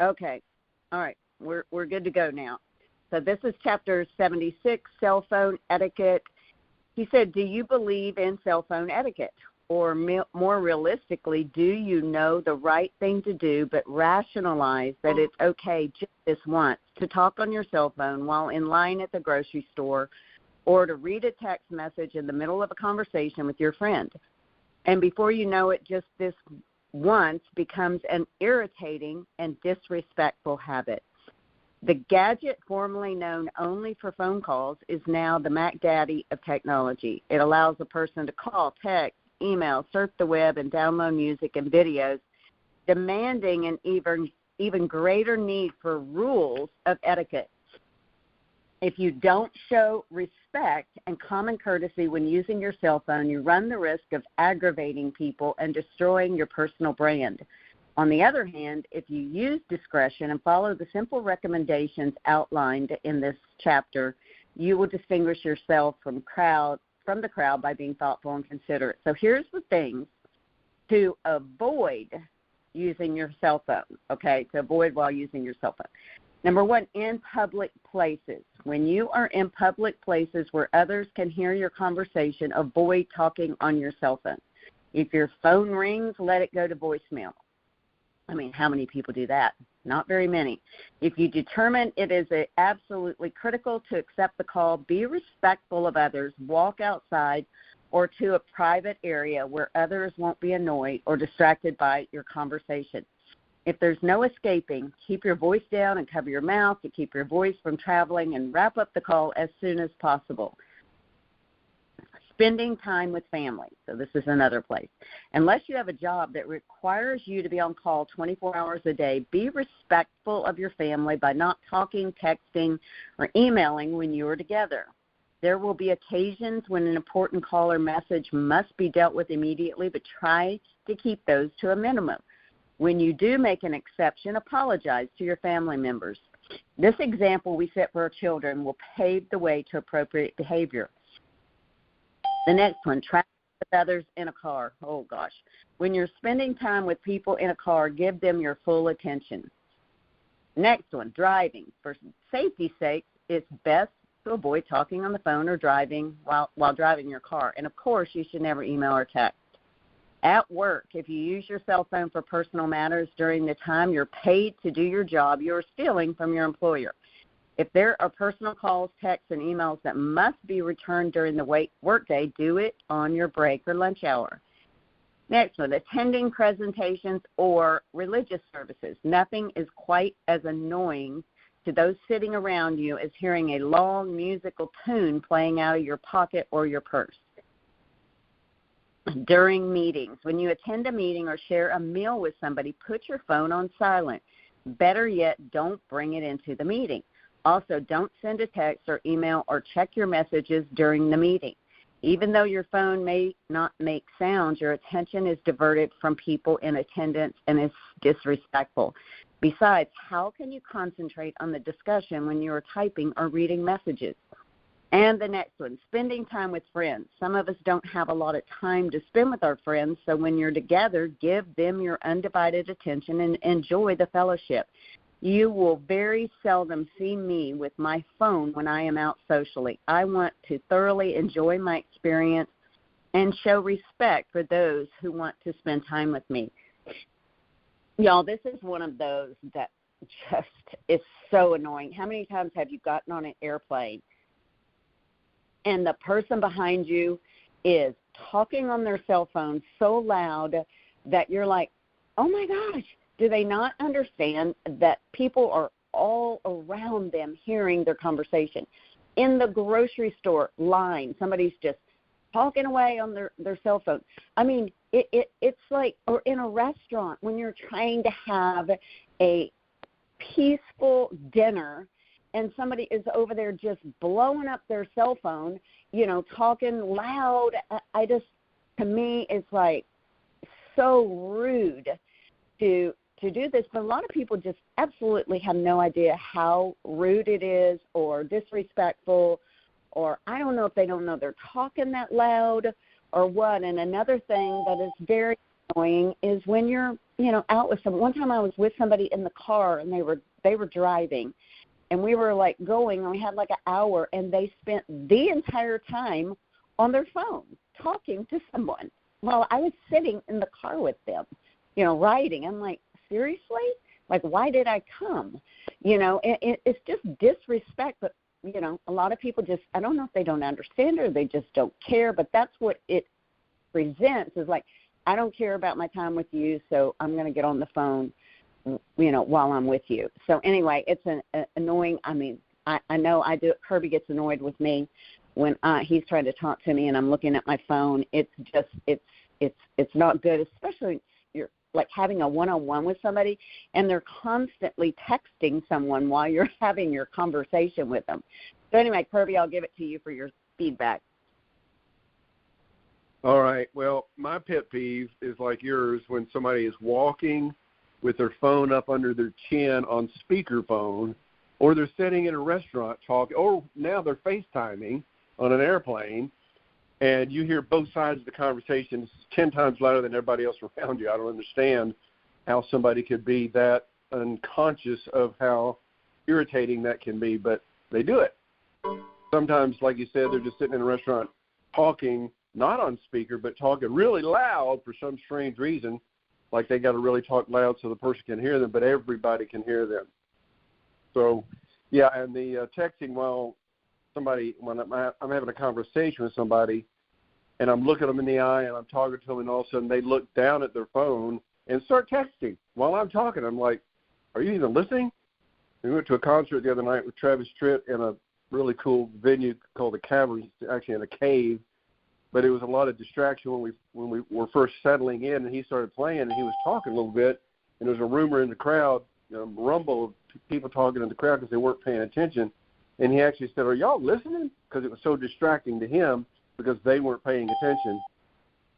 Okay. All right. We're good to go now. So this is chapter 76, cell phone etiquette. He said, do you believe in cell phone etiquette? Or more realistically, do you know the right thing to do but rationalize that it's okay just this once to talk on your cell phone while in line at the grocery store or to read a text message in the middle of a conversation with your friend? And before you know it, just this once becomes an irritating and disrespectful habit. The gadget formerly known only for phone calls is now the Mac Daddy of technology. It allows a person to call, text, email, surf the web, and download music and videos, demanding an even greater need for rules of etiquette. If you don't show respect and common courtesy when using your cell phone, you run the risk of aggravating people and destroying your personal brand. On the other hand, if you use discretion and follow the simple recommendations outlined in this chapter, you will distinguish yourself from the crowd by being thoughtful and considerate. So here's the things to avoid using your cell phone, okay, to avoid while using your cell phone. Number one, in public places. When you are in public places where others can hear your conversation, avoid talking on your cell phone. If your phone rings, let it go to voicemail. I mean, how many people do that? Not very many. If you determine it is absolutely critical to accept the call, be respectful of others, walk outside or to a private area where others won't be annoyed or distracted by your conversation. If there's no escaping, keep your voice down and cover your mouth to keep your voice from traveling and wrap up the call as soon as possible. Spending time with family. So this is another place. Unless you have a job that requires you to be on call 24 hours a day, be respectful of your family by not talking, texting, or emailing when you are together. There will be occasions when an important call or message must be dealt with immediately, but try to keep those to a minimum. When you do make an exception, apologize to your family members. This example we set for our children will pave the way to appropriate behavior. The next one, travel with others in a car. Oh, gosh. When you're spending time with people in a car, give them your full attention. Next one, driving. For safety's sake, it's best to avoid talking on the phone or driving while driving your car. And, of course, you should never email or text. At work, if you use your cell phone for personal matters during the time you're paid to do your job, you're stealing from your employer. If there are personal calls, texts, and emails that must be returned during the workday, do it on your break or lunch hour. Next one, attending presentations or religious services. Nothing is quite as annoying to those sitting around you as hearing a long musical tune playing out of your pocket or your purse. During meetings, when you attend a meeting or share a meal with somebody, put your phone on silent. Better yet, don't bring it into the meeting. Also, don't send a text or email or check your messages during the meeting. Even though your phone may not make sounds, your attention is diverted from people in attendance and is disrespectful. Besides, how can you concentrate on the discussion when you are typing or reading messages? And the next one, spending time with friends. Some of us don't have a lot of time to spend with our friends, so when you're together, give them your undivided attention and enjoy the fellowship. You will very seldom see me with my phone when I am out socially. I want to thoroughly enjoy my experience and show respect for those who want to spend time with me. Y'all, this is one of those that just is so annoying. How many times have you gotten on an airplane and the person behind you is talking on their cell phone so loud that you're like, oh, my gosh. Do they not understand that people are all around them hearing their conversation? In the grocery store line, somebody's just talking away on their cell phone. I mean, it's like, or in a restaurant when you're trying to have a peaceful dinner and somebody is over there just blowing up their cell phone, you know, talking loud. To me, it's like so rude to do this, but a lot of people just absolutely have no idea how rude it is or disrespectful, or I don't know if they don't know they're talking that loud or what. And another thing that is very annoying is when you're, out with someone. One time I was with somebody in the car, and they were driving, and we were, going, and we had, an hour, and they spent the entire time on their phone talking to someone while I was sitting in the car with them, riding. I'm like, seriously? Why did I come? It's just disrespect, but, a lot of people just, I don't know if they don't understand it or they just don't care, but that's what it presents is I don't care about my time with you, so I'm going to get on the phone, while I'm with you. So anyway, it's an annoying. I mean, I know I do. Kirby gets annoyed with me when he's trying to talk to me and I'm looking at my phone. It's just, it's not good, especially you're having a one-on-one with somebody and they're constantly texting someone while you're having your conversation with them. So anyway, Kirby, I'll give it to you for your feedback. All right. Well, my pet peeve is like yours when somebody is walking with their phone up under their chin on speakerphone, or they're sitting in a restaurant talking, or now they're FaceTiming on an airplane, and you hear both sides of the conversation 10 times louder than everybody else around you. I don't understand how somebody could be that unconscious of how irritating that can be, but they do it. Sometimes, like you said, they're just sitting in a restaurant talking, not on speaker, but talking really loud for some strange reason, like they got to really talk loud so the person can hear them, but everybody can hear them. So, yeah, and the texting while when I'm having a conversation with somebody and I'm looking them in the eye and I'm talking to them, and all of a sudden they look down at their phone and start texting while I'm talking. I'm like, are you even listening? We went to a concert the other night with Travis Tritt in a really cool venue called the Cavern, actually in a cave, but it was a lot of distraction when we were first settling in, and he started playing, and he was talking a little bit, and there was a rumor in the crowd, rumble of people talking in the crowd because they weren't paying attention, and he actually said, are y'all listening? Because it was so distracting to him because they weren't paying attention,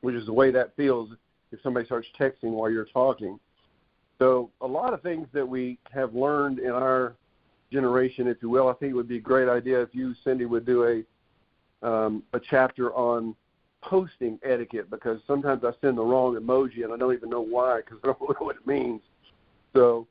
which is the way that feels if somebody starts texting while you're talking. So a lot of things that we have learned in our generation, if you will, I think it would be a great idea if you, Cindy, would do a chapter on posting etiquette, because sometimes I send the wrong emoji and I don't even know why because I don't know what it means. So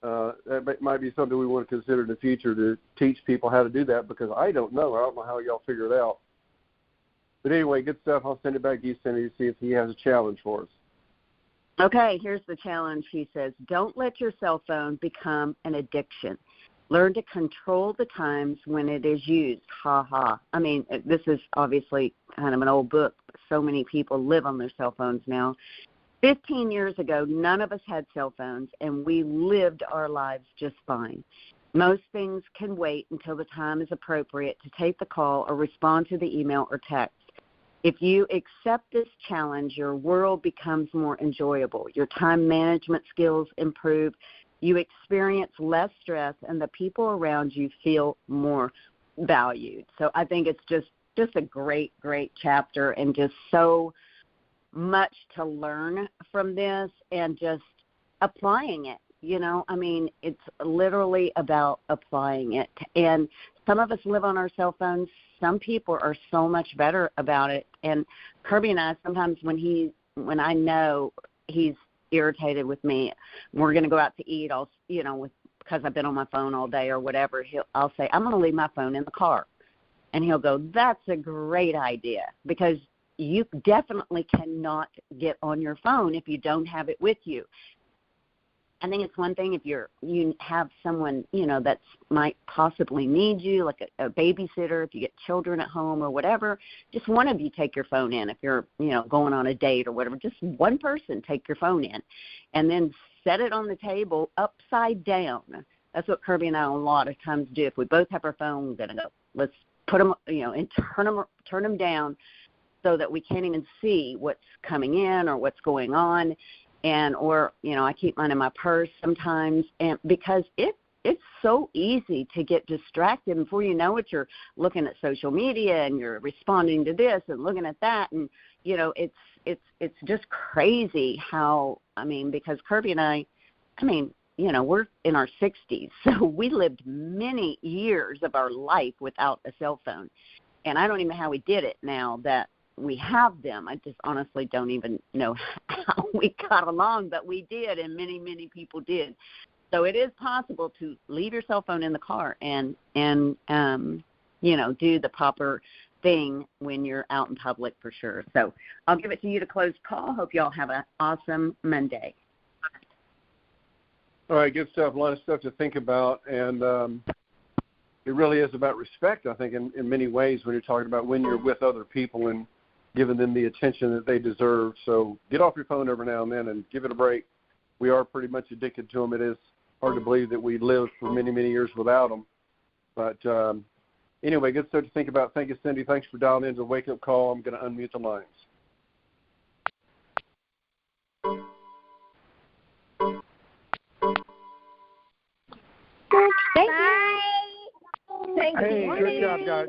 that might be something we want to consider in the future to teach people how to do that, because I don't know. I don't know how y'all figure it out. But anyway, good stuff. I'll send it back to you, Cindy, to see if he has a challenge for us. Okay, here's the challenge. He says, don't let your cell phone become an addiction. Learn to control the times when it is used. Ha ha. I mean, this is obviously kind of an old book. So many people live on their cell phones now. 15 years ago, none of us had cell phones, and we lived our lives just fine. Most things can wait until the time is appropriate to take the call or respond to the email or text. If you accept this challenge, your world becomes more enjoyable. Your time management skills improve. You experience less stress, and the people around you feel more valued. So I think it's just a great, great chapter, and just so much to learn from this and just applying it. I mean, it's literally about applying it. And some of us live on our cell phones. Some people are so much better about it. And Kirby and I, sometimes when I know he's irritated with me, we're going to go out to eat, because I've been on my phone all day or whatever, I'll say, I'm going to leave my phone in the car. And he'll go, that's a great idea, because you definitely cannot get on your phone if you don't have it with you. I think it's one thing if you have someone, that might possibly need you, like a babysitter, if you get children at home or whatever, just one of you take your phone in. If you're, going on a date or whatever, just one person take your phone in and then set it on the table upside down. That's what Kirby and I a lot of times do. If we both have our phone, we're going to go, let's put them, and turn them down so that we can't even see what's coming in or what's going on. Or I keep mine in my purse sometimes, and because it's so easy to get distracted. Before you know it, you're looking at social media and you're responding to this and looking at that, and it's just crazy how, because Kirby and I, we're in our 60s, so we lived many years of our life without a cell phone, and I don't even know how we did it now that we have them. I just honestly don't even know how we got along, but we did, and many, many people did. So it is possible to leave your cell phone in the car and do the proper thing when you're out in public for sure. So I'll give it to you to close call. Hope you all have an awesome Monday. All right, good stuff. A lot of stuff to think about, and it really is about respect, I think, in many ways when you're talking about when you're with other people and giving them the attention that they deserve. So get off your phone every now and then and give it a break. We are pretty much addicted to them. It is hard to believe that we lived for many, many years without them. But anyway, good stuff to think about. Thank you, Cindy. Thanks for dialing in to Wake Up Call. I'm going to unmute the lines. Thank you. Thank you. Hey, good job, guys.